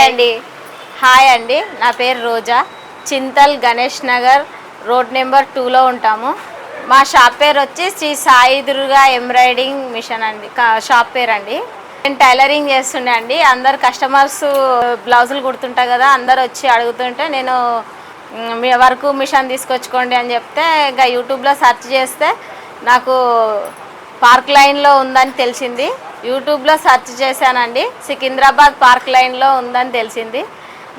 Hi అండి, నా పేరు రోజా. చింతల్ గణేష్ నగర్ రోడ్ నెంబర్ 2లో ఉంటాము. మా షాప్ పేరు వచ్చి శ్రీ సాయి దుర్గా ఎంబ్రాయిడింగ్ మిషన్ అండి, షాప్ పేరు అండి. నేను టైలరింగ్ చేస్తుండే అండి. అందరు కస్టమర్స్ బ్లౌజులు కుడుతుంటా కదా, అందరు వచ్చి అడుగుతుంటే నేను మీ వరకు మిషన్ తీసుకొచ్చుకోండి అని చెప్తే ఇంకా యూట్యూబ్లో సెర్చ్ చేస్తే నాకు పార్క్ లైన్లో ఉందని తెలిసింది. యూట్యూబ్లో సెర్చ్ చేశానండి, సికింద్రాబాద్ పార్క్ లైన్లో ఉందని తెలిసింది.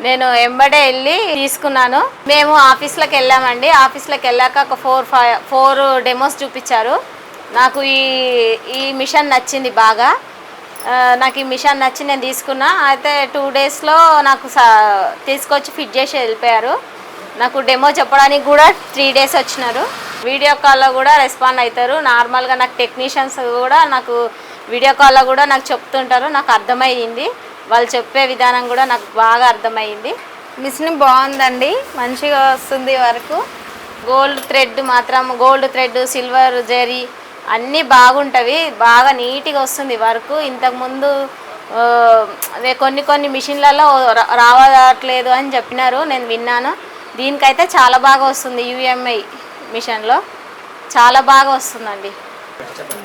నేను ఎంబడే వెళ్ళి తీసుకున్నాను. మేము ఆఫీస్లోకి వెళ్ళామండి. ఆఫీస్లోకి వెళ్ళాక ఒక ఫోర్ డెమోస్ చూపించారు. నాకు ఈ మిషన్ నచ్చింది బాగా. నాకు ఈ మిషన్ నచ్చి నేను తీసుకున్నా. అయితే 2 డేస్లో నాకు తీసుకొచ్చి ఫిట్ చేసి వెళ్ళిపోయారు. నాకు డెమో చెప్పడానికి కూడా 3 డేస్ వచ్చినారు. వీడియో కాల్లో కూడా రెస్పాండ్ అవుతారు. నార్మల్గా నాకు టెక్నీషియన్స్ కూడా నాకు వీడియో కాల్లో కూడా నాకు చెప్తుంటారు. నాకు అర్థమయ్యింది, వాళ్ళు చెప్పే విధానం కూడా నాకు బాగా అర్థమయ్యింది. మిషన్ బాగుందండి, మంచిగా వస్తుంది వరకు. గోల్డ్ థ్రెడ్, సిల్వర్ జరీ అన్నీ బాగుంటవి, బాగా నీట్గా వస్తుంది వర్క్. ఇంతకుముందు కొన్ని మిషన్లలో రావట్లేదు అని చెప్పినారు, నేను విన్నాను. దీనికైతే చాలా బాగా వస్తుంది. యూఎంఐ మిషన్లో చాలా బాగా వస్తుందండి.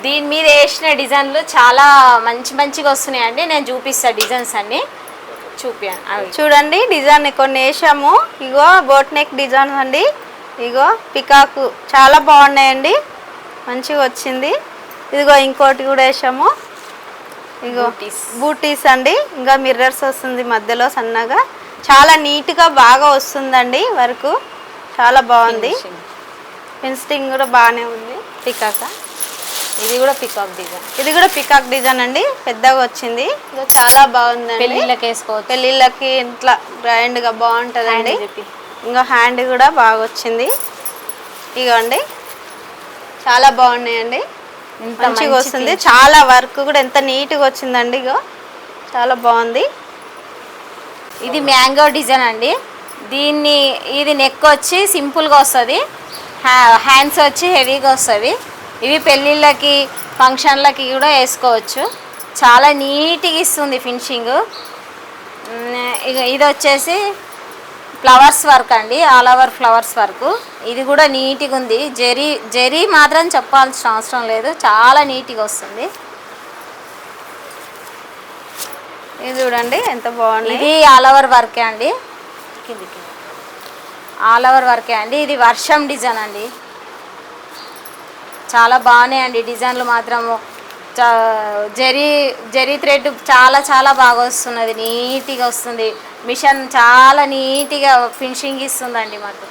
దీని మీద వేసిన డిజైన్లు చాలా మంచిగా వస్తున్నాయండి. నేను చూపిస్తాను డిజైన్స్ అన్నీ, చూపియండి. చూడండి డిజైన్ కొన్ని వేసాము. ఇగో బోట్ నెక్ డిజైన్స్ అండి, ఇగో పికాకు చాలా బాగున్నాయండి, మంచిగా వచ్చింది. ఇదిగో ఇంకోటి కూడా వేసాము, ఇగో బూటీస్ అండి. ఇంకా మిర్రర్స్ వస్తుంది మధ్యలో సన్నగా, చాలా నీట్గా బాగా వస్తుందండి వర్క్, చాలా బాగుంది. ఫినిషింగ్ కూడా బాగానే ఉంది. ఇది కూడా పికాక్ డిజైన్ అండి, పెద్దగా వచ్చింది. ఇది చాలా బాగుందండి, పెళ్ళిళ్ళకి వేసుకోవచ్చు, పెళ్ళిళ్ళకి ఇంట్లో గ్రాండ్గా బాగుంటుందండి. ఇంకా హ్యాండ్ కూడా బాగా వచ్చింది. ఇగోండి చాలా బాగున్నాయండి, మంచిగా వస్తుంది. చాలా వర్క్ కూడా ఎంత నీట్గా వచ్చిందండి, ఇగో చాలా బాగుంది. ఇది మ్యాంగో డిజైన్ అండి. ఇది నెక్ వచ్చి సింపుల్గా వస్తుంది, హ్యాండ్స్ వచ్చి హెవీగా వస్తుంది. ఇవి పెళ్ళిళ్ళకి ఫంక్షన్లకి కూడా వేసుకోవచ్చు. చాలా నీట్గా ఇస్తుంది ఫినిషింగ్. ఇది వచ్చేసి ఫ్లవర్స్ వర్క్ అండి, ఆల్ ఓవర్ ఫ్లవర్స్ వర్క్. ఇది కూడా నీట్గా ఉంది. జరీ మాత్రం చెప్పాల్సిన అవసరం లేదు, చాలా నీట్గా వస్తుంది. ఇది చూడండి ఎంత బాగుంది. ఇది ఆల్ ఓవర్ వర్కే అండి, ఆల్ ఓవర్ వర్కే అండి. ఇది వర్షం డిజైన్ అండి, చాలా బాగున్నాయండి డిజైన్లు మాత్రము. జరీ థ్రెడ్ చాలా బాగా వస్తున్నది, నీట్గా వస్తుంది. మిషన్ చాలా నీట్గా ఫినిషింగ్ ఇస్తుందండి మాకు.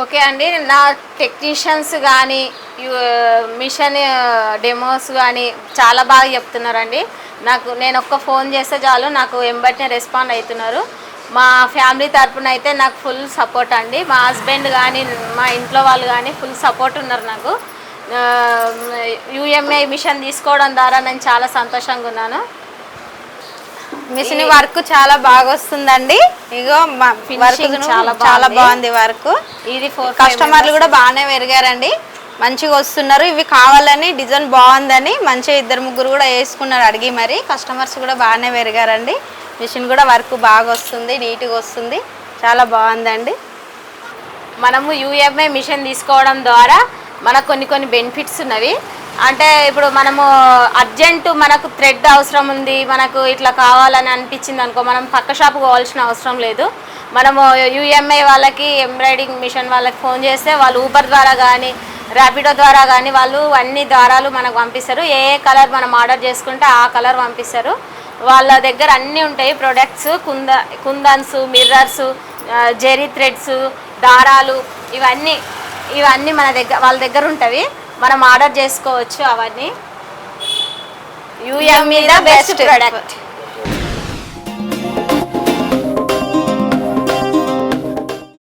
ఓకే అండి, నా టెక్నీషియన్స్ కానీ మిషన్ డెమోస్ కానీ చాలా బాగా చెప్తున్నారండి. నేను ఒక్క ఫోన్ చేస్తే చాలు, నాకు వెంబటనే రెస్పాండ్ అవుతున్నారు. మా ఫ్యామిలీ తరపున అయితే నాకు ఫుల్ సపోర్ట్ అండి. మా హస్బెండ్ కానీ మా ఇంట్లో వాళ్ళు కానీ ఫుల్ సపోర్ట్ ఉన్నారు నాకు. యూఎంఐ మిషన్ తీసుకోవడం ద్వారా నేను చాలా సంతోషంగా ఉన్నాను. మిషన్ వర్క్ చాలా బాగా వస్తుందండి. ఇగో చాలా బాగుంది వర్క్. ఇది కస్టమర్లు కూడా బాగానే పెరిగారండి, మంచిగా వస్తున్నారు. ఇవి కావాలని డిజైన్ బాగుందని మంచిగా 2-3 కూడా వేసుకున్నారు అడిగి. మరి కస్టమర్స్ కూడా బాగానే పెరిగారండి. మిషన్ కూడా వర్క్ బాగా వస్తుంది, నీట్గా వస్తుంది, చాలా బాగుందండి. మనము యూఎంఐ మిషన్ తీసుకోవడం ద్వారా మనకు కొన్ని బెనిఫిట్స్ ఉన్నవి. అంటే ఇప్పుడు మనము అర్జెంటు మనకు థ్రెడ్ అవసరం ఉంది, మనకు ఇట్లా కావాలని అనిపించింది అనుకో, మనం పక్క షాపు పోవాల్సిన అవసరం లేదు. మనము యూఎంఐ వాళ్ళకి, ఎంబ్రాయిడింగ్ మిషన్ వాళ్ళకి ఫోన్ చేస్తే వాళ్ళు ఊబర్ ద్వారా కానీ ర్యాపిడో ద్వారా కానీ వాళ్ళు అన్ని దారాలు మనకు పంపిస్తారు. ఏ కలర్ మనం ఆర్డర్ చేసుకుంటే ఆ కలర్ పంపిస్తారు. వాళ్ళ దగ్గర అన్నీ ఉంటాయి ప్రొడక్ట్స్, కుందన్స్, మిర్రర్స్, జెరీ థ్రెడ్స్, దారాలు, ఇవన్నీ వాళ్ళ దగ్గర ఉంటాయి. మనం ఆర్డర్ చేసుకోవచ్చు అవన్నీ. యూఎంఐ ద బెస్ట్ ప్రొడక్ట్.